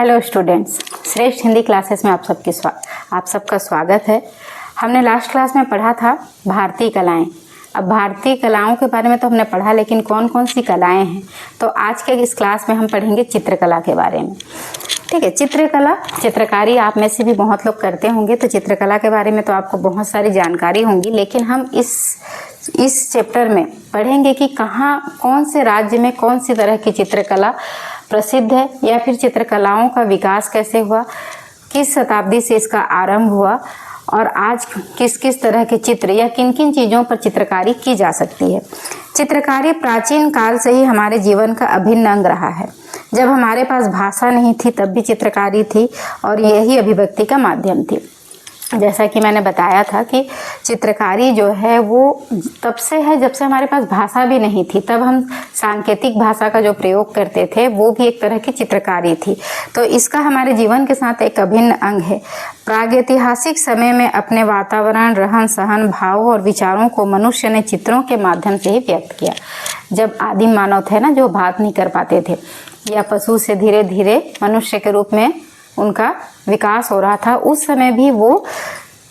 Hello students, श्रेष्ठ Hindi classes में आप सबका स्वागत है। हमने लास्ट क्लास में पढ़ा था भारतीय कलाएं। अब भारतीय कलाओं के बारे में तो हमने पढ़ा, लेकिन कौन कौन सी कलाएं हैं, तो आज के इस क्लास में हम पढ़ेंगे चित्रकला के बारे में। ठीक है, चित्रकारी आप में से भी बहुत लोग करते होंगे, तो चित्रकला के बारे में तो आपको बहुत सारी जानकारी होंगी। लेकिन हम इस चैप्टर में पढ़ेंगे कि कौन से राज्य में कौन सी तरह की चित्रकला प्रसिद्ध है, या फिर चित्रकलाओं का विकास कैसे हुआ, किस शताब्दी से इसका आरंभ हुआ, और आज किस किस तरह के चित्र या किन किन चीज़ों पर चित्रकारी की जा सकती है। चित्रकारी प्राचीन काल से ही हमारे जीवन का अभिन्न अंग रहा है। जब हमारे पास भाषा नहीं थी तब भी चित्रकारी थी, और यही अभिव्यक्ति का माध्यम थी। जैसा कि मैंने बताया था कि चित्रकारी जो है वो तब से है जब से हमारे पास भाषा भी नहीं थी, तब हम सांकेतिक भाषा का जो प्रयोग करते थे वो भी एक तरह की चित्रकारी थी। तो इसका हमारे जीवन के साथ एक अभिन्न अंग है। प्रागैतिहासिक समय में अपने वातावरण, रहन सहन, भावों और विचारों को मनुष्य ने चित्रों के माध्यम से ही व्यक्त किया। जब आदिम मानव थे ना, जो बात नहीं कर पाते थे, या पशु से धीरे धीरे मनुष्य के रूप में उनका विकास हो रहा था, उस समय भी वो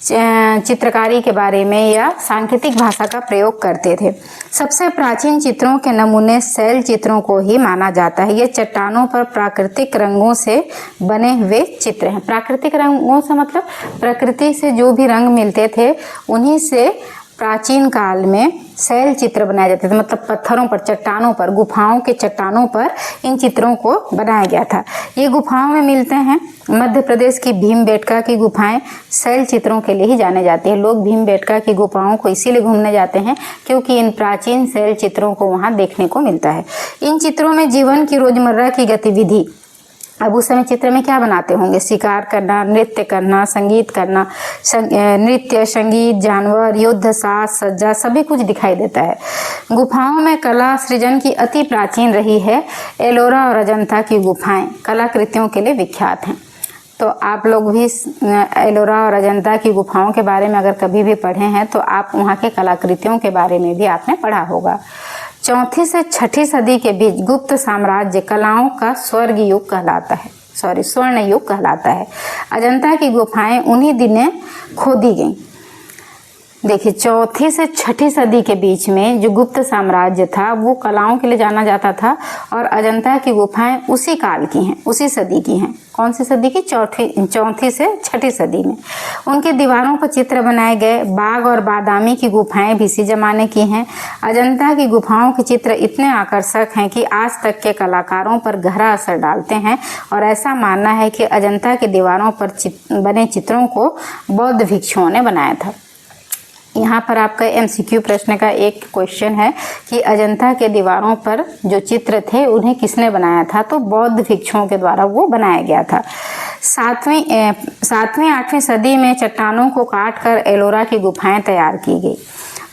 चित्रकारी के बारे में या सांकेतिक भाषा का प्रयोग करते थे। सबसे प्राचीन चित्रों के नमूने शैल चित्रों को ही माना जाता है। ये चट्टानों पर प्राकृतिक रंगों से बने हुए चित्र हैं। प्राकृतिक रंगों से मतलब प्रकृति से जो भी रंग मिलते थे उन्हीं से प्राचीन काल में शैल चित्र बनाए जाते थे। मतलब पत्थरों पर, चट्टानों पर, गुफाओं के चट्टानों पर इन चित्रों को बनाया गया था। ये गुफाओं में मिलते हैं। मध्य प्रदेश की भीमबेटका की गुफाएं शैल चित्रों के लिए ही जाने जाती है। लोग भीमबेटका की गुफाओं को इसीलिए घूमने जाते हैं क्योंकि इन प्राचीन शैल चित्रों को वहाँ देखने को मिलता है। इन चित्रों में जीवन की रोजमर्रा की गतिविधि, अब उस समय चित्र में क्या बनाते होंगे? शिकार करना, नृत्य करना, संगीत करना, नृत्य, संगीत, जानवर, युद्ध, साज सज्जा, सभी कुछ दिखाई देता है। गुफाओं में कला सृजन की अति प्राचीन रही है। एलोरा और अजंता की गुफाएं कलाकृतियों के लिए विख्यात हैं। तो आप लोग भी एलोरा और अजंता की गुफाओं के बारे में अगर कभी भी पढ़े हैं तो आप वहाँ के कलाकृतियों के बारे में भी आपने पढ़ा होगा। 4वीं से 6वीं सदी के बीच गुप्त साम्राज्य कलाओं का स्वर्ण युग कहलाता है। अजंता की गुफाएं उन्हीं दिनों खोदी गईं। देखिए, 4वीं से 6वीं सदी के बीच में जो गुप्त साम्राज्य था वो कलाओं के लिए जाना जाता था, और अजंता की गुफाएं उसी काल की हैं, उसी सदी की हैं। कौन सी सदी की? 4वीं से 6वीं सदी में। उनके दीवारों पर चित्र बनाए गए। बाग और बादामी की गुफाएं भी इसी जमाने की हैं। अजंता की गुफाओं के चित्र इतने आकर्षक हैं कि आज तक के कलाकारों पर गहरा असर डालते हैं, और ऐसा मानना है कि अजंता के दीवारों पर बने चित्रों को बौद्ध भिक्षुओं ने बनाया था। यहाँ पर आपका MCQ प्रश्न का एक क्वेश्चन है कि अजंता के दीवारों पर जो चित्र थे उन्हें किसने बनाया था? तो बौद्ध भिक्षुओं के द्वारा वो बनाया गया था। 7वीं-8वीं सदी में चट्टानों को काटकर एलोरा की गुफाएं तैयार की गई।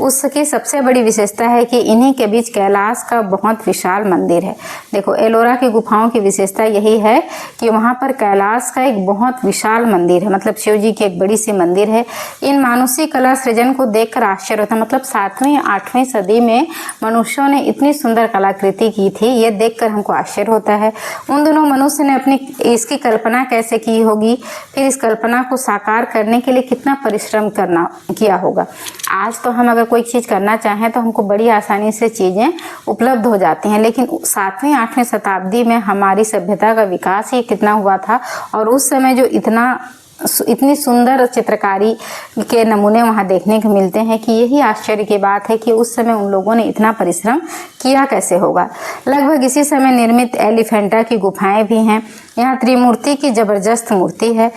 उसकी सबसे बड़ी विशेषता है कि इन्हीं के बीच कैलाश का बहुत विशाल मंदिर है। देखो, एलोरा की गुफाओं की विशेषता यही है कि वहाँ पर कैलाश का एक बहुत विशाल मंदिर है, मतलब शिव जी की एक बड़ी सी मंदिर है। इन मानुषी कला सृजन को देखकर आश्चर्य होता है। मतलब 7वीं-8वीं सदी में मनुष्यों ने इतनी सुंदर कलाकृति की थी, ये देखकर हमको आश्चर्य होता है। उन दोनों मनुष्य ने इसकी कल्पना कैसे की होगी, फिर इस कल्पना को साकार करने के लिए कितना परिश्रम किया होगा। आज तो हम अगर कोई चीज़ करना चाहें तो हमको बड़ी आसानी से चीज़ें उपलब्ध हो जाती हैं, लेकिन 7वीं-8वीं शताब्दी में हमारी सभ्यता का विकास ही कितना हुआ था, और उस समय जो इतनी सुंदर चित्रकारी के नमूने वहाँ देखने को मिलते हैं कि यही आश्चर्य की बात है कि उस समय उन लोगों ने इतना परिश्रम किया कैसे होगा। लगभग इसी समय निर्मित एलिफेंटा की गुफाएं भी हैं। यहाँ त्रिमूर्ति की जबरदस्त मूर्ति है।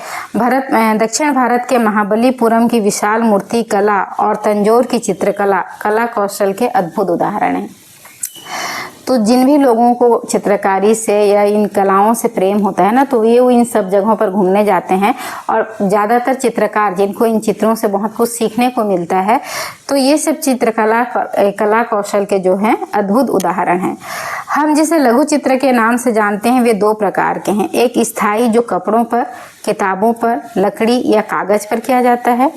दक्षिण भारत के महाबलीपुरम की विशाल मूर्ति कला और तंजौर की चित्रकला कला कौशल के अद्भुत उदाहरण हैं। तो जिन भी लोगों को चित्रकारी से या इन कलाओं से प्रेम होता है ना, तो ये इन सब जगहों पर घूमने जाते हैं, और ज़्यादातर चित्रकार जिनको इन चित्रों से बहुत कुछ सीखने को मिलता है, तो ये सब चित्रकला कला कौशल के जो हैं अद्भुत उदाहरण हैं। हम जिसे लघु चित्र के नाम से जानते हैं वे 2 प्रकार के हैं। एक स्थायी, जो कपड़ों पर, किताबों पर, लकड़ी या कागज़ पर किया जाता है।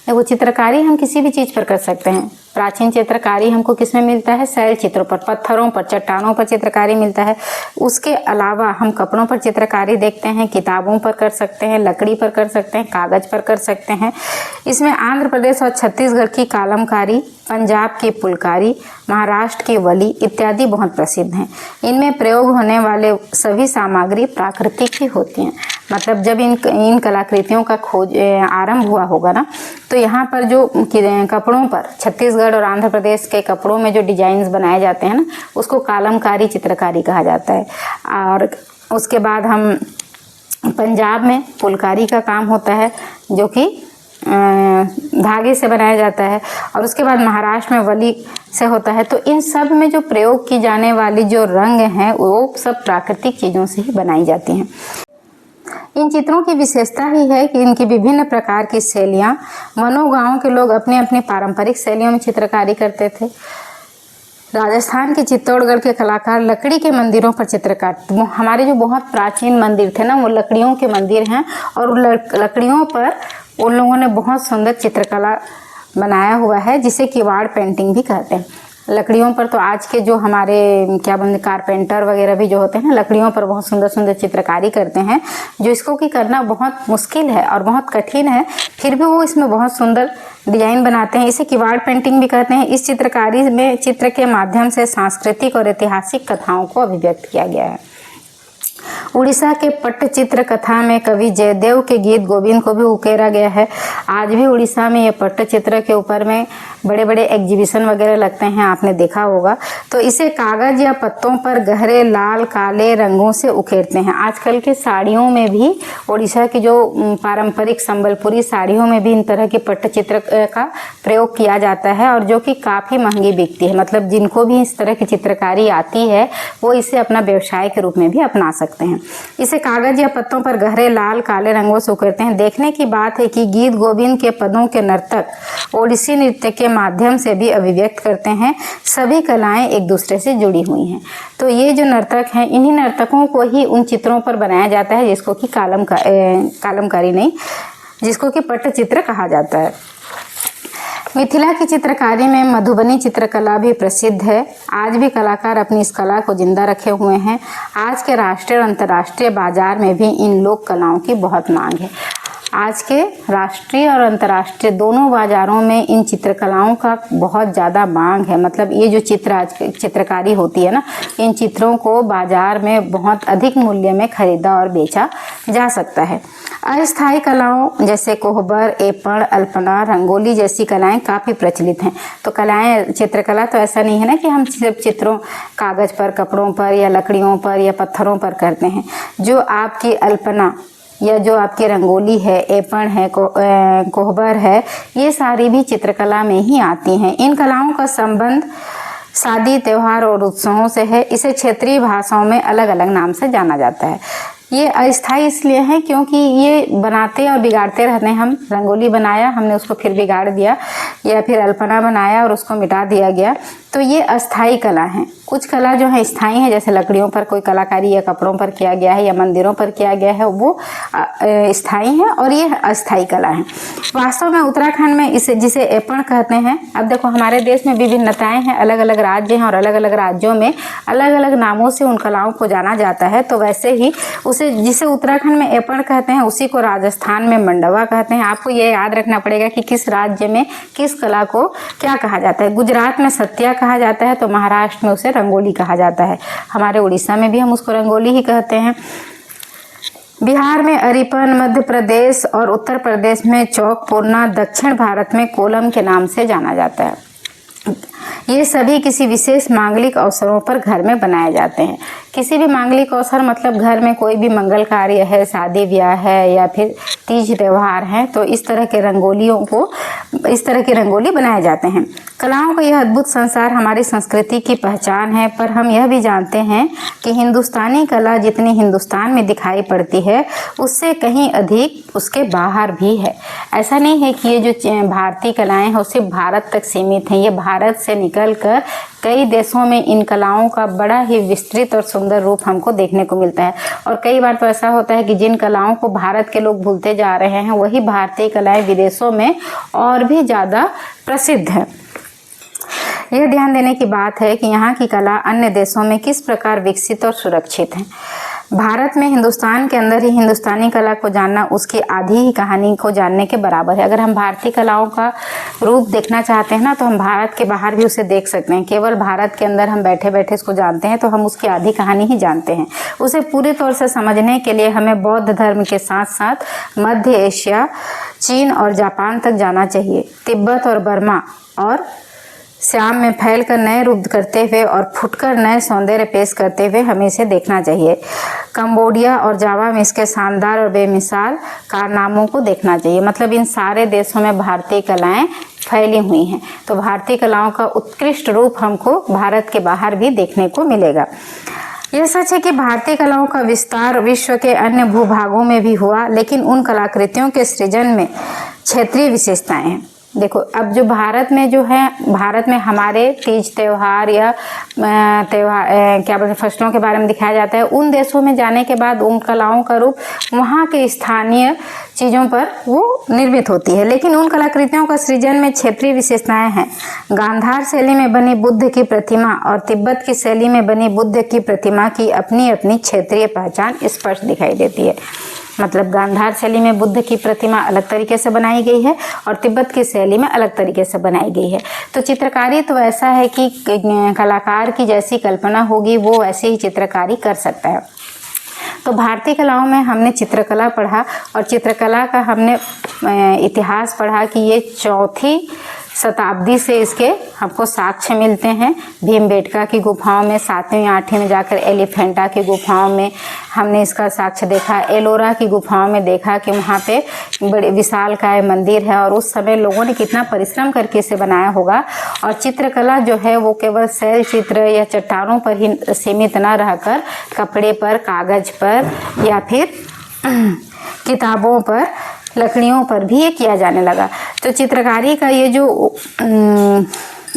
वो चित्रकारी हम किसी भी चीज़ पर कर सकते हैं। प्राचीन चित्रकारी हमको किसमें मिलता है? शैल चित्रों पर, पत्थरों पर, चट्टानों पर चित्रकारी मिलता है। उसके अलावा हम कपड़ों पर चित्रकारी देखते हैं, किताबों पर कर सकते हैं, लकड़ी पर कर सकते हैं, कागज पर कर सकते हैं। इसमें आंध्र प्रदेश और छत्तीसगढ़ की कालमकारी, पंजाब की फुलकारी, महाराष्ट्र की वली इत्यादि बहुत प्रसिद्ध हैं। इनमें प्रयोग होने वाले सभी सामग्री प्राकृतिक ही होती हैं। मतलब जब इन कलाकृतियों का खोज आरंभ हुआ होगा ना, तो यहाँ पर जो कपड़ों पर, छत्तीसगढ़ और आंध्र प्रदेश के कपड़ों में जो डिजाइन्स बनाए जाते हैं ना, उसको कालमकारी चित्रकारी कहा जाता है। और उसके बाद हम पंजाब में फुलकारी का काम होता है, जो कि धागे से बनाया जाता है। और उसके बाद महाराष्ट्र में वली से होता है। तो इन सब में जो प्रयोग की जाने वाली जो रंग हैं, वो सब प्राकृतिक चीज़ों से ही बनाई जाती हैं। इन चित्रों की विशेषता ही है कि इनकी विभिन्न प्रकार की शैलियाँ, वनों गाँव के लोग अपने अपने पारंपरिक शैलियों में चित्रकारी करते थे। राजस्थान के चित्तौड़गढ़ के कलाकार लकड़ी के मंदिरों पर चित्रकार, हमारे जो बहुत प्राचीन मंदिर थे ना, वो लकड़ियों के मंदिर हैं। और लकड़ियों पर उन लोगों ने बहुत सुंदर चित्रकला बनाया हुआ है, जिसे किवाड़ पेंटिंग भी कहते हैं। लकड़ियों पर तो आज के जो हमारे क्या बोलते कारपेंटर वगैरह भी जो होते हैं, लकड़ियों पर बहुत सुंदर सुंदर चित्रकारी करते हैं, जो इसको कि करना बहुत मुश्किल है और बहुत कठिन है, फिर भी वो इसमें बहुत सुंदर डिजाइन बनाते हैं। इसे किवाड़ पेंटिंग भी कहते हैं। इस चित्रकारी में चित्र के माध्यम से सांस्कृतिक और ऐतिहासिक कथाओं को अभिव्यक्त किया गया है। उड़ीसा के पट्टचित्र कथा में कवि जयदेव के गीत गोविंद को भी उकेरा गया है। आज भी उड़ीसा में ये पट्टचित्र के ऊपर में बड़े बड़े एग्जीबिशन वगैरह लगते हैं, आपने देखा होगा। तो इसे कागज या पत्तों पर गहरे लाल काले रंगों से उकेरते हैं। आजकल के साड़ियों में भी, उड़ीसा की जो पारंपरिक संबलपुरी साड़ियों में भी इन तरह के पट्टचित्र का प्रयोग किया जाता है, और जो कि काफ़ी महंगी बिकती है। मतलब जिनको भी इस तरह की चित्रकारी आती है, वो इसे अपना व्यवसाय के रूप में भी अपना सकते हैं। इसे कागज या पत्तों पर गहरे लाल काले रंगों से उकेरते हैं। देखने की बात है कि गीत गोविंद के पदों के नर्तक ओडिसी नृत्य के माध्यम से भी अभिव्यक्त करते हैं। सभी कलाएं एक दूसरे से जुड़ी हुई हैं। तो ये जो नर्तक हैं, इन्हीं नर्तकों को ही उन चित्रों पर बनाया जाता है, जिसको कि कालमकारी नहीं, जिसको कि पट्टचित्र कहा जाता है। मिथिला की चित्रकारी में मधुबनी चित्रकला भी प्रसिद्ध है। आज भी कलाकार अपनी इस कला को जिंदा रखे हुए हैं। आज के राष्ट्रीय और अंतर्राष्ट्रीय बाजार में भी इन लोक कलाओं की बहुत मांग है। आज के राष्ट्रीय और अंतर्राष्ट्रीय दोनों बाजारों में इन चित्रकलाओं का बहुत ज़्यादा मांग है। मतलब ये जो चित्रकारी होती है ना, इन चित्रों को बाजार में बहुत अधिक मूल्य में खरीदा और बेचा जा सकता है। अस्थायी कलाओं जैसे कोहबर, एपण, अल्पना, रंगोली जैसी कलाएं काफ़ी प्रचलित हैं। तो कलाएं, चित्रकला तो ऐसा नहीं है ना कि हम सिर्फ चित्रों कागज़ पर, कपड़ों पर या लकड़ियों पर या पत्थरों पर करते हैं। जो आपकी अल्पना या जो आपकी रंगोली है, एपण है, कोहबर है, ये सारी भी चित्रकला में ही आती हैं। इन कलाओं का संबंध शादी, त्योहार और उत्सवों से है। इसे क्षेत्रीय भाषाओं में अलग अलग नाम से जाना जाता है। ये अस्थायी इसलिए है क्योंकि ये बनाते और बिगाड़ते रहते हैं। हम रंगोली बनाया, हमने उसको फिर बिगाड़ दिया, या फिर अल्पना बनाया और उसको मिटा दिया गया। तो ये अस्थायी कला है। कुछ कला जो है स्थायी है, जैसे लकड़ियों पर कोई कलाकारी या कपड़ों पर किया गया है या मंदिरों पर किया गया है, वो स्थायी है, और ये अस्थायी कला है। वास्तव में उत्तराखंड में इसे, जिसे एपण कहते हैं, अब देखो हमारे देश में विभिन्नताएं हैं, अलग अलग राज्य हैं और अलग अलग राज्यों में अलग अलग नामों से उन कलाओं को जाना जाता है। तो वैसे ही उसे, जिसे उत्तराखंड में एपण कहते हैं, उसी को राजस्थान में मंडवा कहते हैं। आपको ये याद रखना पड़ेगा कि किस राज्य में किस कला को क्या कहा जाता है। गुजरात में सत्या कहा जाता है, तो महाराष्ट्र में उसे रंगोली कहा जाता है। हमारे उड़ीसा में भी हम उसको रंगोली ही कहते हैं। बिहार में अरिपन, मध्य प्रदेश और उत्तर प्रदेश में चौक पूर्णा, दक्षिण भारत में कोलम के नाम से जाना जाता है। ये सभी किसी विशेष मांगलिक अवसरों पर घर में बनाए जाते हैं। किसी भी मांगलिक अवसर मतलब घर में कोई भी मंगल कार्य है, शादी ब्याह है या फिर तीज त्योहार है, तो इस तरह के रंगोली बनाए जाते हैं। कलाओं का यह अद्भुत संसार हमारी संस्कृति की पहचान है। पर हम यह भी जानते हैं कि हिंदुस्तानी कला जितनी हिंदुस्तान में दिखाई पड़ती है, उससे कहीं अधिक उसके बाहर भी है। ऐसा नहीं है कि ये जो भारतीय कलाएं हैं वो सिर्फ भारत तक सीमित हैं। ये भारत से निकलकर कई देशों में इन कलाओं का बड़ा ही विस्तृत और सुंदर रूप हमको देखने को मिलता है। और कई बार तो ऐसा होता है कि जिन कलाओं को भारत के लोग भूलते जा रहे हैं, वही भारतीय कलाएं विदेशों में और भी ज़्यादा प्रसिद्ध हैं। यह ध्यान देने की बात है कि यहाँ की कला अन्य देशों में किस प्रकार विकसित और सुरक्षित है। भारत में हिंदुस्तान के अंदर ही हिंदुस्तानी कला को जानना उसकी आधी ही कहानी को जानने के बराबर है। अगर हम भारतीय कलाओं का रूप देखना चाहते हैं ना, तो हम भारत के बाहर भी उसे देख सकते हैं। केवल भारत के अंदर हम बैठे बैठे इसको जानते हैं तो हम उसकी आधी कहानी ही जानते हैं। उसे पूरी तौर से समझने के लिए हमें बौद्ध धर्म के साथ साथ मध्य एशिया, चीन और जापान तक जाना चाहिए। तिब्बत और बर्मा और श्याम में फैलकर नए रूप करते हुए और फुटकर नए सौंदर्य पेश करते हुए हमें इसे देखना चाहिए। कंबोडिया और जावा में इसके शानदार और बेमिसाल कारनामों को देखना चाहिए। मतलब इन सारे देशों में भारतीय कलाएं फैली हुई हैं, तो भारतीय कलाओं का उत्कृष्ट रूप हमको भारत के बाहर भी देखने को मिलेगा। यह सच है कि भारतीय कलाओं का विस्तार विश्व के अन्य भूभागों में भी हुआ, लेकिन उन कलाकृतियों के सृजन में क्षेत्रीय विशेषताएं हैं। देखो, अब जो भारत में जो है, भारत में हमारे तीज त्यौहार या त्यौहार क्या बोलते फसलों के बारे में दिखाया जाता है। उन देशों में जाने के बाद उन कलाओं का रूप वहाँ के स्थानीय चीज़ों पर वो निर्मित होती है, लेकिन उन कलाकृतियों का सृजन में क्षेत्रीय विशेषताएं हैं। गांधार शैली में बनी बुद्ध की प्रतिमा और तिब्बत की शैली में बनी बुद्ध की प्रतिमा की अपनी अपनी क्षेत्रीय पहचान स्पष्ट दिखाई देती है। मतलब गांधार शैली में बुद्ध की प्रतिमा अलग तरीके से बनाई गई है और तिब्बत की शैली में अलग तरीके से बनाई गई है। तो चित्रकारी तो ऐसा है कि कलाकार की जैसी कल्पना होगी वो वैसे ही चित्रकारी कर सकता है। तो भारतीय कलाओं में हमने चित्रकला पढ़ा और चित्रकला का हमने इतिहास पढ़ा कि ये 4वीं शताब्दी से इसके हमको साक्ष्य मिलते हैं। भीमबेटका की गुफाओं में 7वीं 8वीं में जाकर एलिफेंटा की गुफाओं में हमने इसका साक्ष्य देखा। एलोरा की गुफाओं में देखा कि वहाँ पे बड़े विशालकाय मंदिर है और उस समय लोगों ने कितना परिश्रम करके इसे बनाया होगा। और चित्रकला जो है वो केवल शैल चित्र या चट्टानों पर ही सीमित न रहकर कपड़े पर, कागज पर या फिर किताबों पर, लकड़ियों पर भी ये किया जाने लगा। तो चित्रकारी का ये जो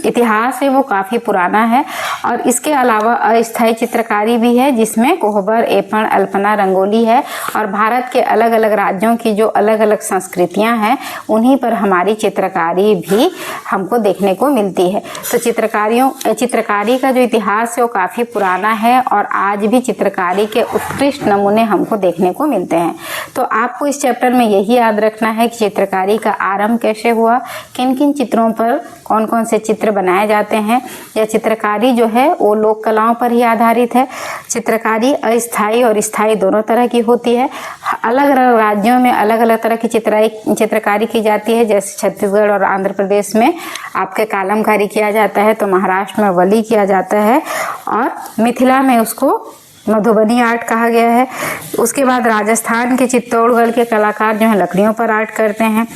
इतिहास है वो काफ़ी पुराना है। और इसके अलावा अस्थायी चित्रकारी भी है जिसमें कोहबर, एपण, अल्पना, रंगोली है। और भारत के अलग अलग राज्यों की जो अलग अलग संस्कृतियां हैं उन्हीं पर हमारी चित्रकारी भी हमको देखने को मिलती है। तो चित्रकारी का जो इतिहास है वो काफ़ी पुराना है और आज भी चित्रकारी के उत्कृष्ट नमूने हमको देखने को मिलते हैं। तो आपको इस चैप्टर में यही याद रखना है कि चित्रकारी का आरंभ कैसे हुआ, किन किन चित्रों पर कौन कौन से चित्र बनाए जाते हैं। या चित्रकारी जो है वो लोक कलाओं पर ही आधारित है। चित्रकारी अस्थायी और स्थायी दोनों तरह की होती है। अलग अलग राज्यों में अलग अलग तरह की चित्रकारी की जाती है। जैसे छत्तीसगढ़ और आंध्र प्रदेश में आपके कालमकारी किया जाता है, तो महाराष्ट्र में वली किया जाता है और मिथिला में उसको मधुबनी आर्ट कहा गया है। उसके बाद राजस्थान के चित्तौड़गढ़ के कलाकार जो है लकड़ियों पर आर्ट करते हैं।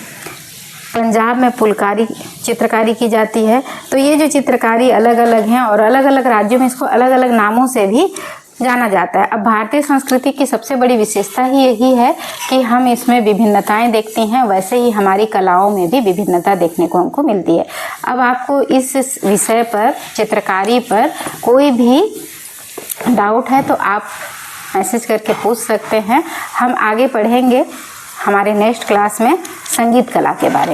पंजाब में फुलकारी चित्रकारी की जाती है। तो ये जो चित्रकारी अलग अलग हैं और अलग अलग राज्यों में इसको अलग अलग नामों से भी जाना जाता है। अब भारतीय संस्कृति की सबसे बड़ी विशेषता ही यही है कि हम इसमें विभिन्नताएं देखते हैं, वैसे ही हमारी कलाओं में भी विभिन्नता देखने को हमको मिलती है। अब आपको इस विषय पर, चित्रकारी पर कोई भी डाउट है तो आप मैसेज करके पूछ सकते हैं। हम आगे पढ़ेंगे हमारे नेक्स्ट क्लास में संगीत कला के बारे में।